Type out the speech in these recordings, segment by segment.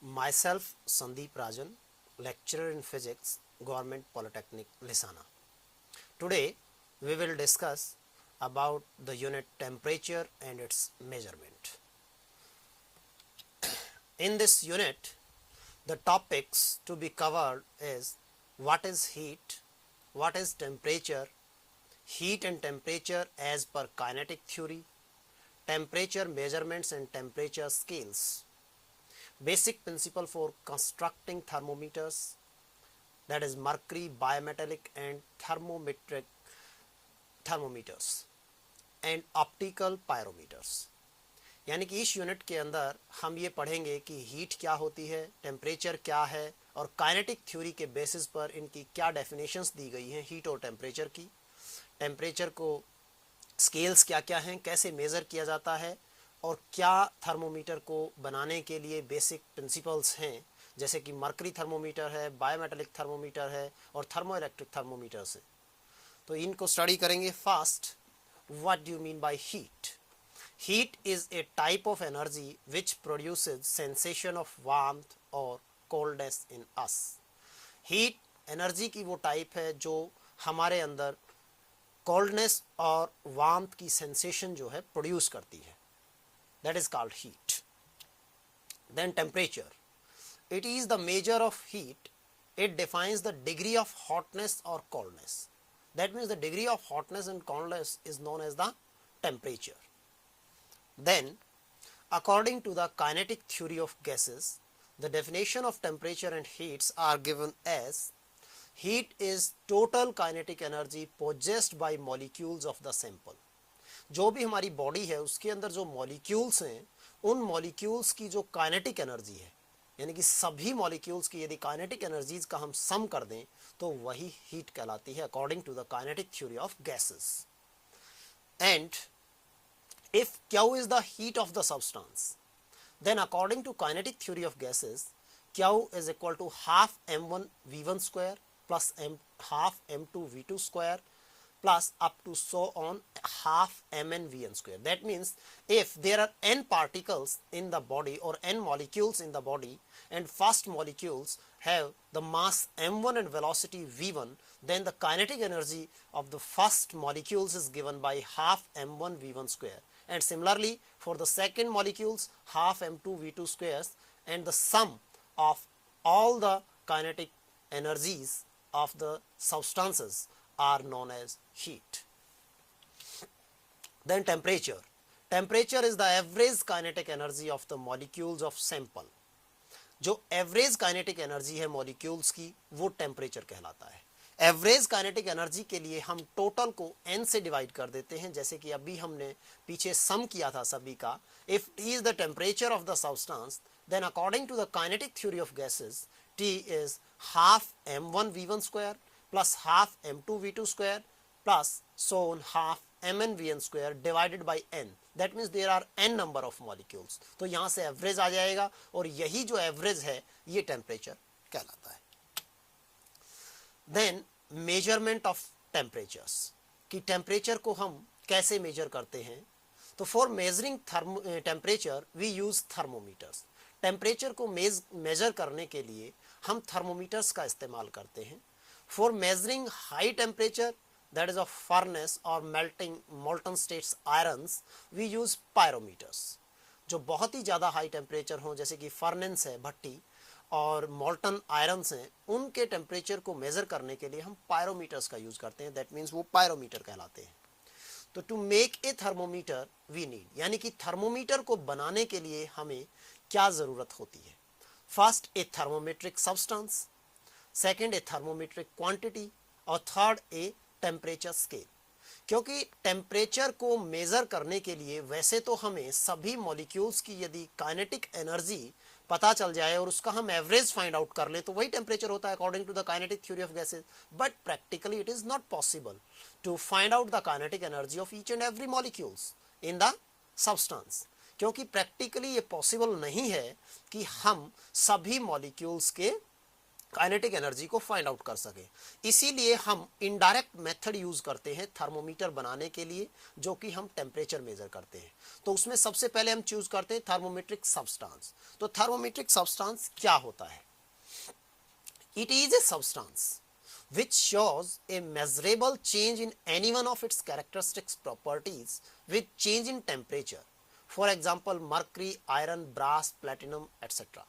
Myself, Sandeep Rajan, lecturer in physics, Government Polytechnic, Lisana. Today, we will discuss about the unit temperature and its measurement. In this unit, the topics to be covered is what is heat, what is temperature, heat and temperature as per kinetic theory, temperature measurements and temperature scales, basic principle for constructing thermometers, that is mercury, bimetallic and thermometric thermometers and optical pyrometers. यानी कि इस unit के अंदर हम ये पढ़ेंगे कि heat क्या होती है, टेम्परेचर क्या है और काइनेटिक थ्योरी के बेसिस पर इनकी क्या डेफिनेशंस दी गई हैं हीट और टेम्परेचर की, टेम्परेचर को स्केल्स क्या क्या हैं, कैसे मेज़र किया जाता है और क्या थर्मोमीटर को बनाने के लिए बेसिक प्रिंसिपल्स हैं, जैसे कि मर्करी थर्मोमीटर है, बायोमेटालिक थर्मोमीटर है और थर्मोइलेक्ट्रिक थर्मोमीटर्स है। तो इनको स्टडी करेंगे। Fast, what do you mean by heat? Heat is a type of energy which produces sensation of warmth or coldness in us. Heat energy की वो type है जो हमारे अंदर कोल्डनेस और वार्मथ की सेंसेशन जो है प्रोड्यूस करती है, that is called heat. Then temperature, it is the measure of heat, it defines the degree of hotness और coldness, that means the degree of hotness and coldness is known as the temperature. Then, according to the kinetic theory of gases, the definition of temperature and heats are given as heat is total kinetic energy possessed by molecules of the sample. जो भी हमारी body है उसके अंदर जो molecules हैं उन molecules की जो काइनेटिक एनर्जी है, यानी कि सभी मॉलिक्यूल्स की यदि काइनेटिक एनर्जीज का हम सम कर दें तो वही हीट कहलाती है according to the kinetic theory of gases. And if Q is the heat of the substance, then according to kinetic theory of gases, Q is equal to half m1 v1 square plus half m2 v2 square plus up to so on half mn vn square. That means if there are n particles in the body or n molecules in the body and first molecules have the mass m1 and velocity v1, then the kinetic energy of the first molecules is given by half m1 v1 square. And similarly for the second molecules half m2 v2 squares, and the sum of all the kinetic energies of the substances are known as heat. Then temperature, temperature is the average kinetic energy of the molecules of sample. जो average kinetic energy है molecules की वो temperature कहलाता है। Average kinetic energy के लिए हम total को n से डिवाइड कर देते हैं, जैसे कि अभी हमने पीछे सम किया था सभी का। If T is the temperature of the substance, then according to the kinetic theory of gases T is half m1 v1 square plus half m2 v2 square plus so on half mn vn square divided by n. That means there are n number of molecules. तो यहाँ से average आ जाएगा और यही जो average है ये temperature कहलाता है। देन मेजरमेंट ऑफ टेम्परेचर्स, कि टेम्परेचर को हम कैसे मेजर करते हैं। तो for measuring temperature we use thermometers. Temperature को मेजर करने के लिए हम थर्मोमीटर्स का इस्तेमाल करते हैं। For measuring high temperature, that is of furnace or melting molten states irons, we use pyrometers. जो बहुत ही ज़्यादा हाई टेम्परेचर हों, जैसे कि फर्नेस है भट्टी और मोल्टन आयरन्स हैं, उनके टेम्परेचर को मेज़र करने के लिए हम पायरोमीटर्स का यूज़ करते हैं। दैट मीन्स वो पायरोमीटर कहलाते हैं। तो to make a thermometer we need, यानी कि थर्मोमीटर को बनाने के लिए हमें क्या ज़रूरत होती है। First A thermometric substance, second A thermometric quantity और थर्ड ए टेम्परेचर स्केल। क्योंकि टेम्परेचर को मेज़र करने के लिए वैसे तो हमें सभी मॉलिक्यूल्स की यदि काइनेटिक एनर्जी पता चल जाए और उसका हम एवरेज फाइंड आउट कर लें तो वही टेम्परेचर होता है according to the kinetic theory of gases. But practically it is not possible to find out the kinetic energy of each and every molecules in the substance, क्योंकि practically ये possible नहीं है कि हम सभी मॉलिक्यूल्स के काइनेटिक एनर्जी को find out कर सके। इसीलिए हम इनडायरेक्ट मेथड यूज करते हैं थर्मोमीटर बनाने के लिए, जो कि हम टेम्परेचर मेजर करते हैं। तो उसमें सबसे पहले हम चूज करते हैं थर्मोमेट्रिक सब्सटेंस। तो थर्मोमेट्रिक सब्सटेंस क्या होता है? It is a substance which shows a measurable change in any one of its characteristics properties with change in temperature. For example, mercury, iron, brass, platinum, etc.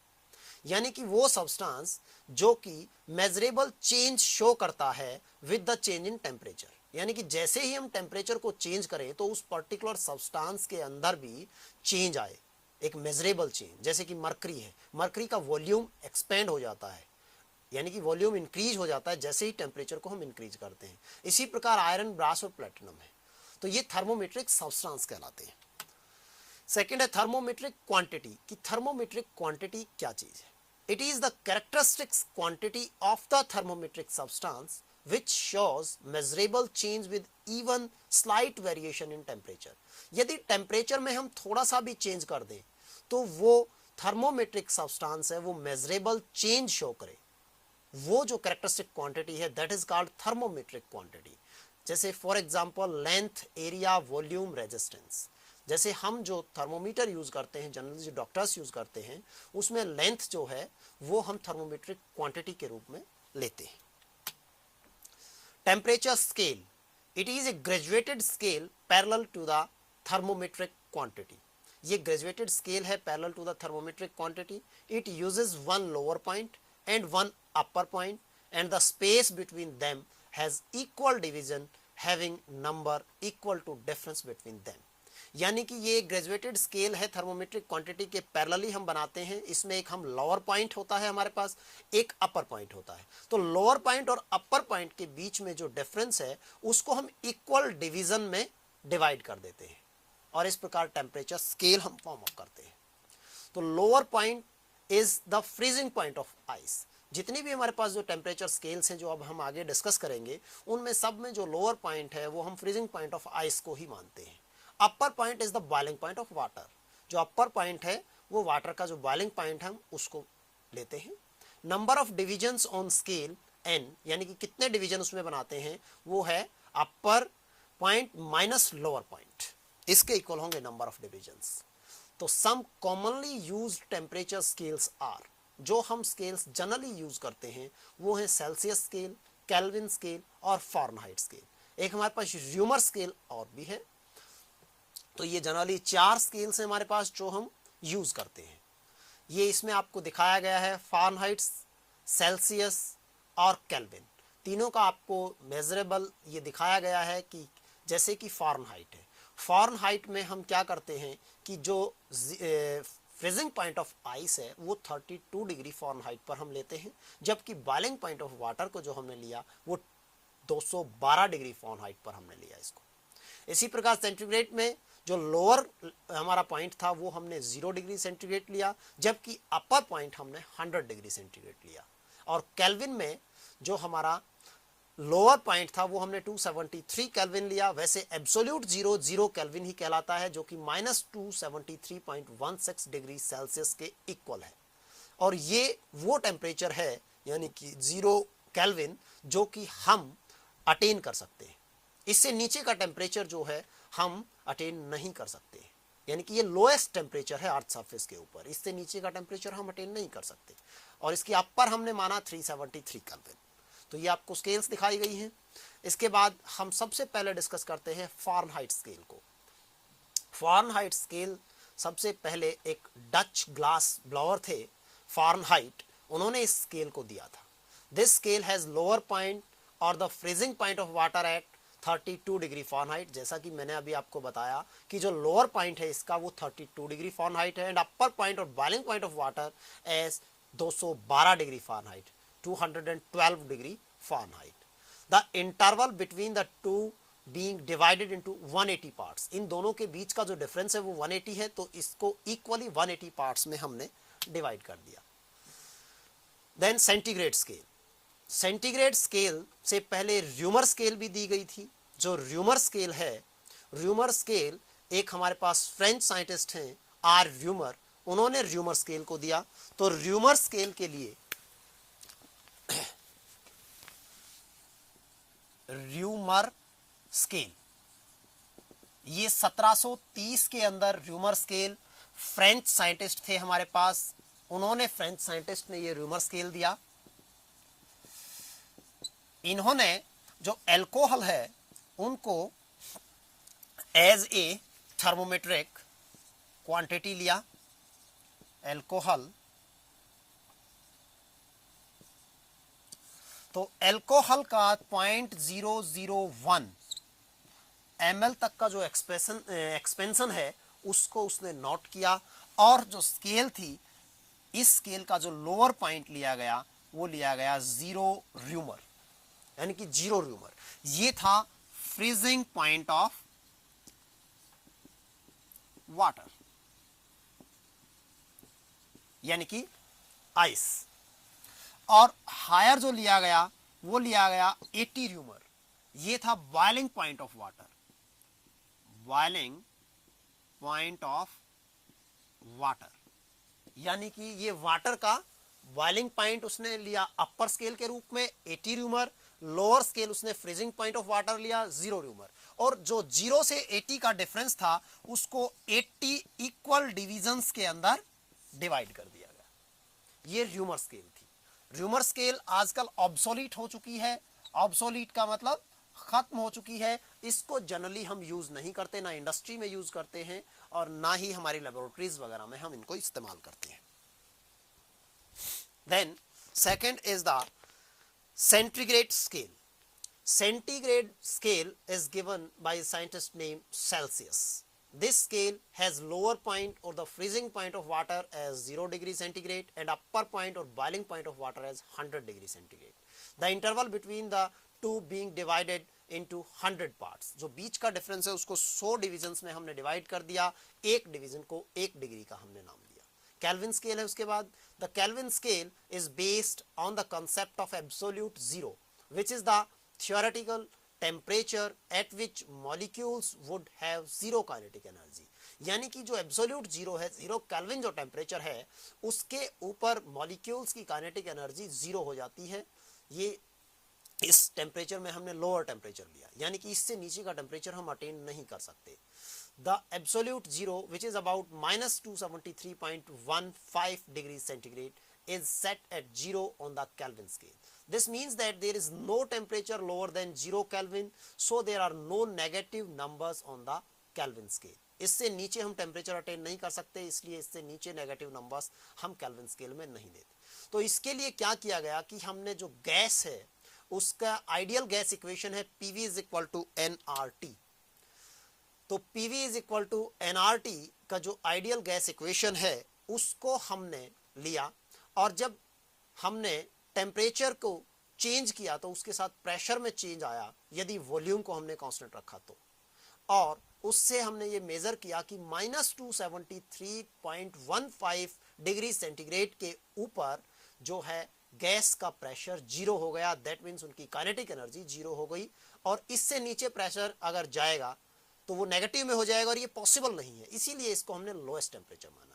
यानी कि वो substance जो कि measurable change show करता है with the change in temperature, यानी कि जैसे ही हम टेम्परेचर को चेंज करें तो उस पर्टिकुलर सब्सटेंस के अंदर भी चेंज आए, एक मेजरेबल चेंज। जैसे कि मरकरी है, मरकरी का वॉल्यूम एक्सपेंड हो जाता है, यानी कि वॉल्यूम इंक्रीज हो जाता है जैसे ही टेम्परेचर को हम इंक्रीज करते हैं। इसी प्रकार आयरन, ब्रास और प्लेटिनम है। तो ये थर्मोमेट्रिक सब्सटेंस कहलाते हैं। सेकेंड है थर्मोमेट्रिक क्वांटिटी, कि थर्मोमेट्रिक क्वांटिटी क्या चीज है? It is the characteristics quantity of the thermometric substance which shows measurable change with even slight variation in temperature. यदि टेम्परेचर में हम थोड़ा सा भी चेंज कर दें तो वो थर्मोमेट्रिक सब्सटेंस है वो मेजरेबल चेंज शो करे। वो जो कैरेक्टरिस्टिक क्वांटिटी है that is called thermometric quantity. जैसे for example length, area, volume, resistance. जैसे हम जो थर्मोमीटर यूज करते हैं, जनरली जो डॉक्टर्स यूज करते हैं, उसमें लेंथ जो है वो हम थर्मोमेट्रिक क्वांटिटी के रूप में लेते हैं। Temperature scale, it is a graduated scale parallel to the thermometric quantity. ये ग्रेजुएटेड स्केल है parallel to the thermometric quantity. It uses one lower point and one upper point and the space between them has equal division having number equal to difference between them. यानी कि ये graduated scale है thermometric quantity के parallelly हम बनाते हैं। इसमें एक हम लोअर पॉइंट होता है हमारे पास, एक अपर पॉइंट होता है। तो लोअर पॉइंट और अपर पॉइंट के बीच में जो डिफरेंस है उसको हम इक्वल डिवीजन में डिवाइड कर देते हैं और इस प्रकार टेम्परेचर स्केल हम फॉर्म अप करते हैं। तो lower point is the freezing point of ice. जितनी भी हमारे पास जो टेम्परेचर स्केल्स हैं जो अब हम आगे डिस्कस करेंगे, उनमें सब में जो लोअर पॉइंट है वो हम फ्रीजिंग पॉइंट ऑफ आइस को ही मानते हैं। Upper point is the boiling point of water. जो अपर पॉइंट है वो वाटर का जो बॉइलिंग पॉइंट है हम उसको लेते हैं। Number of divisions on scale n, यानी कि कितने डिवीजन उसमें बनाते हैं, वो है upper point minus lower point, इसके इक्वल होंगे नंबर ऑफ डिविजन्स। तो some commonly used temperature scales are, जो हम स्केल्स जनरली यूज करते हैं वो है सेल्सियस स्केल, केल्विन स्केल और फारेनहाइट स्केल। एक हमारे पास र्यूमर स्केल और भी है। तो ये जनरली 4 स्केल्स हैं हमारे पास जो हम यूज करते हैं। ये इसमें आपको दिखाया गया है, फारेनहाइट, सेल्सियस और केल्विन, तीनों का आपको मेजरेबल ये दिखाया गया है। कि जैसे कि फारेनहाइट है, फारेनहाइट में हम क्या करते हैं कि जो फ्रीजिंग पॉइंट ऑफ आइस है वो 32 डिग्री फारेनहाइट पर हम लेते हैं, जबकि बॉइलिंग पॉइंट ऑफ वाटर को जो हमने लिया वो 212 डिग्री फारेनहाइट पर हमने लिया इसको। इसी प्रकार सेंटीग्रेड में जो लोअर हमारा पॉइंट था वो हमने 0 डिग्री सेंटीग्रेड लिया, जबकि अपर पॉइंट हमने 100 डिग्री सेंटीग्रेड लिया। और केल्विन में जो हमारा लोअर पॉइंट था वो हमने 273 केल्विन लिया। वैसे एब्सोल्यूट 0 केल्विन ही कहलाता है, जो कि -273.16 डिग्री सेल्सियस के इक्वल है। और ये वो टेम्परेचर है यानी कि 0 केल्विन जो कि हम अटेन कर सकते हैं। इससे नीचे का टेम्परेचर जो है हम अटेन नहीं कर सकते, यानी कि ये लोएस्ट टेम्परेचर है अर्थ सरफेस के ऊपर। इससे नीचे का टेम्परेचर हम अटेन नहीं कर सकते। और इसकी अपर हमने माना 373 केल्विन। तो ये आपको स्केल्स दिखाई गई हैं। इसके बाद हम सबसे पहले डिस्कस करते हैं फारेनहाइट स्केल को। फारेनहाइट स्केल सबसे पहले एक डच ग्लास ब्लोअर थे फारेनहाइट, उन्होंने इस स्केल को दिया था। This scale has lower point और the freezing point of water at 32 degree Fahrenheit. जैसा कि मैंने अभी आपको बताया कि जो लोअर पॉइंट है इसका वो 32 डिग्री फारेनहाइट है एंड अपर पॉइंट और boiling point of water as 212 degree Fahrenheit, 212 degree Fahrenheit. The interval between the two being divided into 180 parts. इन दोनों के बीच का जो डिफरेंस है वो 180 है, तो इसको इक्वली 180 पार्ट्स में हमने डिवाइड कर दिया। Then centigrade scale. Centigrade scale से पहले र्यूमर स्केल भी दी गई थी। जो र्यूमर स्केल है, र्यूमर स्केल एक हमारे पास फ्रेंच साइंटिस्ट हैं आर र्यूमर, उन्होंने र्यूमर स्केल को दिया। तो र्यूमर स्केल के लिए र्यूमर स्केल। ये 1730 के अंदर र्यूमर स्केल, फ्रेंच साइंटिस्ट थे हमारे पास, उन्होंने फ्रेंच साइंटिस्ट ने ये र्यूमर स्केल दिया। इन्होंने जो एल्कोहल है उनको एज ए थर्मोमेट्रिक क्वांटिटी लिया। एल्कोहल, तो एल्कोहल का 0.001 ml तक का जो एक्सपेंशन है उसको उसने नोट किया, और जो स्केल थी, इस स्केल का जो लोअर पॉइंट लिया गया वो लिया गया 0 र्यूमर, यानी कि 0 र्यूमर। ये था फ्रीजिंग पॉइंट ऑफ वाटर, यानी कि आइस। और हायर जो लिया गया वो लिया गया 80 र्यूमर, ये था boiling point of water. Boiling point of water, यानी कि ये वाटर का बॉइलिंग पॉइंट उसने लिया अपर स्केल के रूप में 80 र्यूमर, लोअर स्केल उसने फ्रीजिंग पॉइंट ऑफ वाटर लिया 0 र्यूमर, और जो 0 से 80 का डिफरेंस था उसको 80 इक्वल डिविजन्स के अंदर डिवाइड कर दिया गया। ये र्यूमर स्केल थी। र्यूमर स्केल आजकल ऑब्सोलीट हो चुकी है। ऑब्सोलीट का मतलब खत्म हो चुकी है। इसको जनरली हम यूज नहीं करते, ना इंडस्ट्री में यूज करते हैं और ना ही हमारी लेबोरेटरीज वगैरह में हम इनको इस्तेमाल करते हैं। Then second is the centigrade scale. Centigrade scale is given by a scientist named Celsius. This scale has lower point or the freezing point of water as 0 degree centigrade and upper point or boiling point of water as 100 degree centigrade. The interval between the two being divided into 100 parts. जो बीच का difference है उसको 100 divisions में हमने divide कर दिया, एक division को 1 डिग्री का हमने नाम दिया। कैल्विन स्केल है उसके बाद। The kelvin scale is based on the concept of absolute zero, which is the theoretical temperature at which molecules would have zero kinetic energy। यानी कि जो एब्सोल्यूट जीरो है, 0 केल्विन जो टेम्परेचर है, उसके ऊपर मॉलिक्यूल्स की काइनेटिक एनर्जी 0 हो जाती है। ये इस टेम्परेचर में हमने लोअर टेम्परेचर लिया, यानी कि इससे नीचे का टेम्परेचर हम अटेन नहीं कर सकते। The absolute zero which is about -273.15 degree centigrade is set at 0 on the Kelvin scale. This means that there is no temperature lower than 0 Kelvin, so there are no negative numbers on the Kelvin scale. इससे नीचे हम temperature attain नहीं कर सकते, इसलिए इससे नीचे negative numbers हम केल्विन स्केल में नहीं देते। तो इसके लिए क्या किया गया कि हमने जो गैस है उसका आइडियल गैस इक्वेशन है PV is equal to nRT। तो PV is equal to nRT का जो आइडियल गैस इक्वेशन है उसको हमने लिया, और जब हमने टेम्परेचर को चेंज किया तो उसके साथ प्रेशर में चेंज आया, यदि वॉल्यूम को हमने कांस्टेंट रखा तो, और उससे हमने ये मेजर किया कि -273.15 डिग्री सेंटीग्रेड के ऊपर जो है गैस का प्रेशर 0 हो गया। दैट मीन्स उनकी काइनेटिक एनर्जी 0 हो गई, और इससे नीचे प्रेशर अगर जाएगा तो वो नेगेटिव में हो जाएगा, और ये पॉसिबल नहीं है, इसीलिए इसको हमने लोएस्ट टेम्परेचर माना है।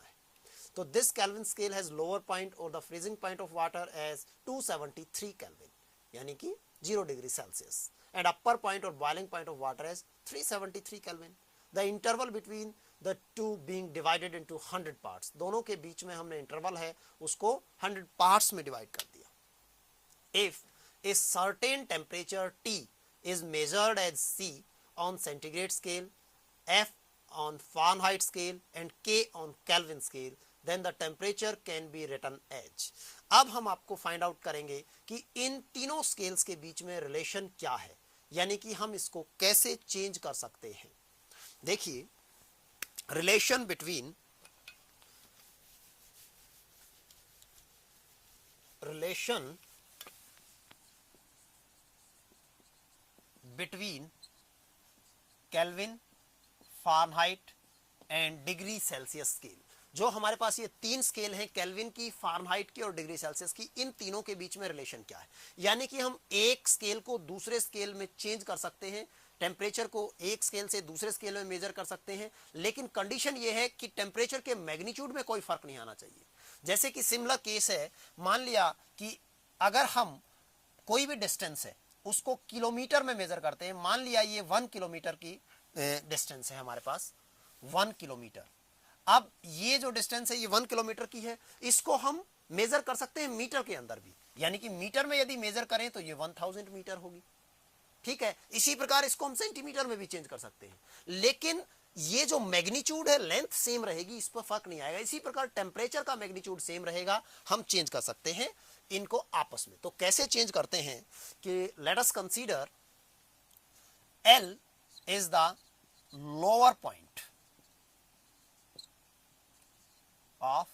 तो this Kelvin scale has lower point or the freezing point of water as 273 Kelvin, यानी कि 0 degree Celsius, and upper point or boiling point of water as 373 Kelvin. The interval between the two being divided into 100 parts. दोनों के बीच में हमने interval है उसको 100 parts में divide कर दिया। If a certain temperature T is measured as C on centigrade scale, F on Fahrenheit scale and K on Kelvin scale, then the temperature can be written as। अब हम आपको find out करेंगे कि इन तीनों scales के बीच में relation क्या है, यानी कि हम इसको कैसे चेंज कर सकते हैं। देखिए, relation between kelvin, Fahrenheit and degree Celsius scale. जो हमारे पास ये तीन स्केल हैं, केल्विन की, फारेनहाइट की और डिग्री सेल्सियस की, इन तीनों के बीच में रिलेशन क्या है। यानी कि हम एक स्केल को दूसरे स्केल में चेंज कर सकते हैं, टेम्परेचर को एक स्केल से दूसरे स्केल में मेजर कर सकते हैं, लेकिन कंडीशन ये है कि टेम्परेचर के मैग्नीट्यूड में कोई फर्क नहीं आना चाहिए। जैसे कि सिमिलर केस है, मान लिया कि अगर हम कोई भी डिस्टेंस है उसको किलोमीटर में मेजर करते हैं, मान लिया ये 1 किलोमीटर की डिस्टेंस है हमारे पास, 1 किलोमीटर। अब ये जो डिस्टेंस है ये 1 किलोमीटर की है, इसको हम मेजर कर सकते हैं मीटर के अंदर भी, यानी कि मीटर में यदि मेजर करें तो ये 1000 मीटर होगी, ठीक है। इसी प्रकार इसको हम सेंटीमीटर में भी चेंज कर सकते हैं, लेकिन ये जो मैग्नीट्यूड है लेंथ सेम रहेगी, इस पर फर्क नहीं आएगा। इसी प्रकार टेम्परेचर का मैग्नीट्यूड सेम रहेगा, हम चेंज कर सकते हैं इनको आपस में। तो कैसे चेंज करते हैं कि let us consider L is the lower point of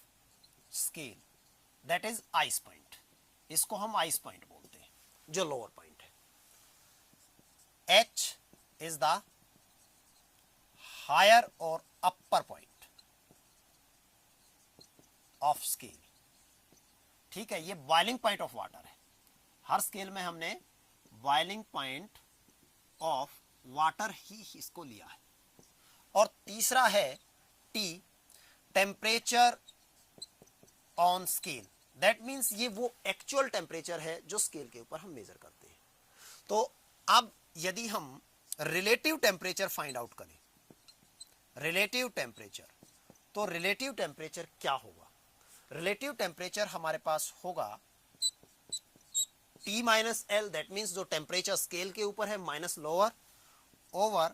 scale, that is ice point, इसको हम आइस पॉइंट बोलते हैं जो लोअर पॉइंट है। H इज द हायर और अपर पॉइंट ऑफ स्केल, ठीक है। ये बॉइलिंग पॉइंट ऑफ वाटर है, हर स्केल में हमने बॉइलिंग पॉइंट ऑफ वाटर ही इसको लिया है। और तीसरा है T, temperature on scale, that means ये वो एक्चुअल टेम्परेचर है जो स्केल के ऊपर हम मेजर करते हैं। तो अब यदि हम रिलेटिव टेम्परेचर फाइंड आउट करें, रिलेटिव टेम्परेचर, तो रिलेटिव टेम्परेचर क्या होगा? रिलेटिव टेम्परेचर हमारे पास होगा T minus L, that means जो टेम्परेचर स्केल के ऊपर है माइनस लोअर, ओवर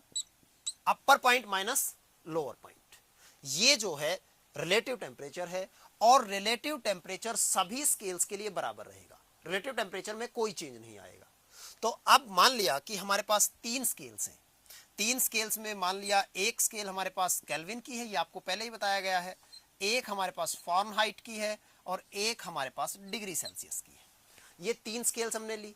अपर पॉइंट माइनस लोअर पॉइंट। ये जो है रिलेटिव टेम्परेचर है, और रिलेटिव टेम्परेचर सभी स्केल्स के लिए बराबर रहेगा, रिलेटिव टेम्परेचर में कोई चेंज नहीं आएगा। तो अब मान लिया कि हमारे पास 3 स्केल्स हैं, 3 स्केल्स में मान लिया एक स्केल हमारे पास केल्विन की है, ये आपको पहले ही बताया गया है, एक हमारे पास फ़ारेनहाइट की है, और एक हमारे पास डिग्री सेल्सियस की है। ये 3 स्केल्स हमने ली,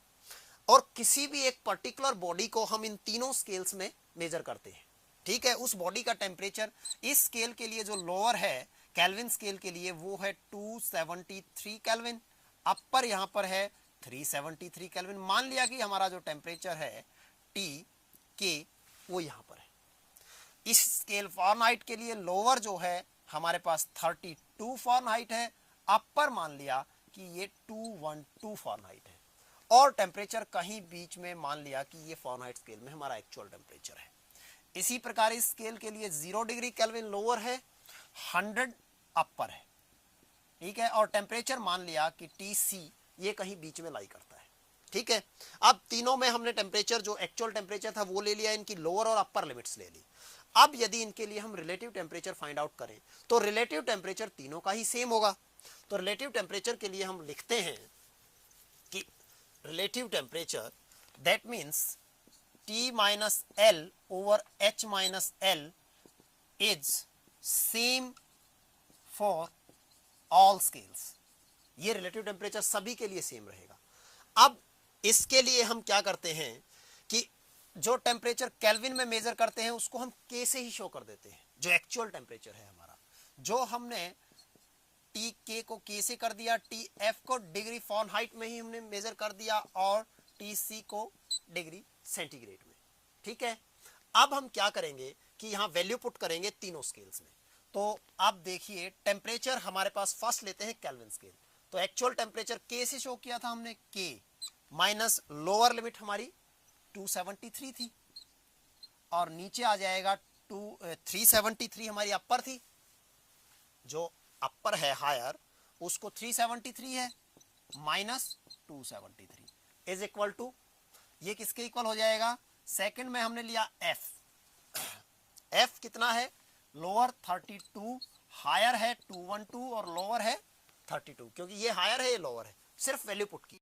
और किसी भी एक पर्टिकुलर बॉडी को हम इन तीनों स्केल्स में मेजर करते हैं, ठीक है। उस बॉडी का टेम्परेचर इस स्केल के लिए जो लोअर है केल्विन स्केल के लिए वो है 273 केल्विन, अपर यहाँ पर है 373 केल्विन। मान लिया कि हमारा जो टेम्परेचर है T के वो यहाँ पर है। इस स्केल फ़ारेनहाइट के लिए लोअर जो है हमारे पास 32 फ़ारेनहाइट है, अपर मान लिया कि ये 212 फ़ारेनहाइट है, और टेम्परेचर कहीं बीच में मान लिया कि ये फ़ारेनहाइट स्केल में हमारा एक्चुअल टेम्परेचर है। इसी प्रकार इस स्केल के लिए 0 डिग्री केल्विन लोअर है, 100 अपर है, ठीक है, और टेम्परेचर मान लिया कि TC ये कहीं बीच में लाई करता है, ठीक है। अब तीनों में हमने टेम्परेचर जो एक्चुअल टेम्परेचर था वो ले लिया, इनकी लोअर और अपर लिमिट्स ले ली। अब यदि इनके लिए हम रिलेटिव टेम्परेचर फाइंड आउट करें तो रिलेटिव टेम्परेचर तीनों का ही सेम होगा। तो रिलेटिव टेम्परेचर के लिए हम लिखते हैं कि relative temperature that means T minus L over H minus L is same for all scales. ये रिलेटिव टेम्परेचर सभी के लिए सेम रहेगा। अब इसके लिए हम क्या करते हैं कि जो टेम्परेचर केल्विन में मेजर करते हैं उसको हम K से ही शो कर देते हैं, जो एक्चुअल टेम्परेचर है हमारा, जो हमने TK को K से कर दिया, TF को डिग्री फ़ारेनहाइट में ही हमने मेजर कर दिया, और TC को डिग्री सेंटीग्रेड में, ठीक है। अब हम क्या करेंगे कि यहाँ वैल्यू पुट करेंगे तीनों स्केल्स में। तो आप देखिए टेम्परेचर हमारे पास फर्स्ट लेते हैं केल्विन स्केल, तो एक्चुअल टेम्परेचर K से शो किया था हमने, K माइनस लोअर लिमिट हमारी 273 थी, और नीचे आ जाएगा 373 हमारी अपर थी, जो अपर है हायर उसको 373 है, माइनस 273 इज इक्वल टू, ये किसके इक्वल हो जाएगा? सेकंड में हमने लिया F, F कितना है? लोअर 32, हायर है 212 और लोअर है 32, क्योंकि ये हायर है ये लोअर है, सिर्फ वैल्यू पुट की।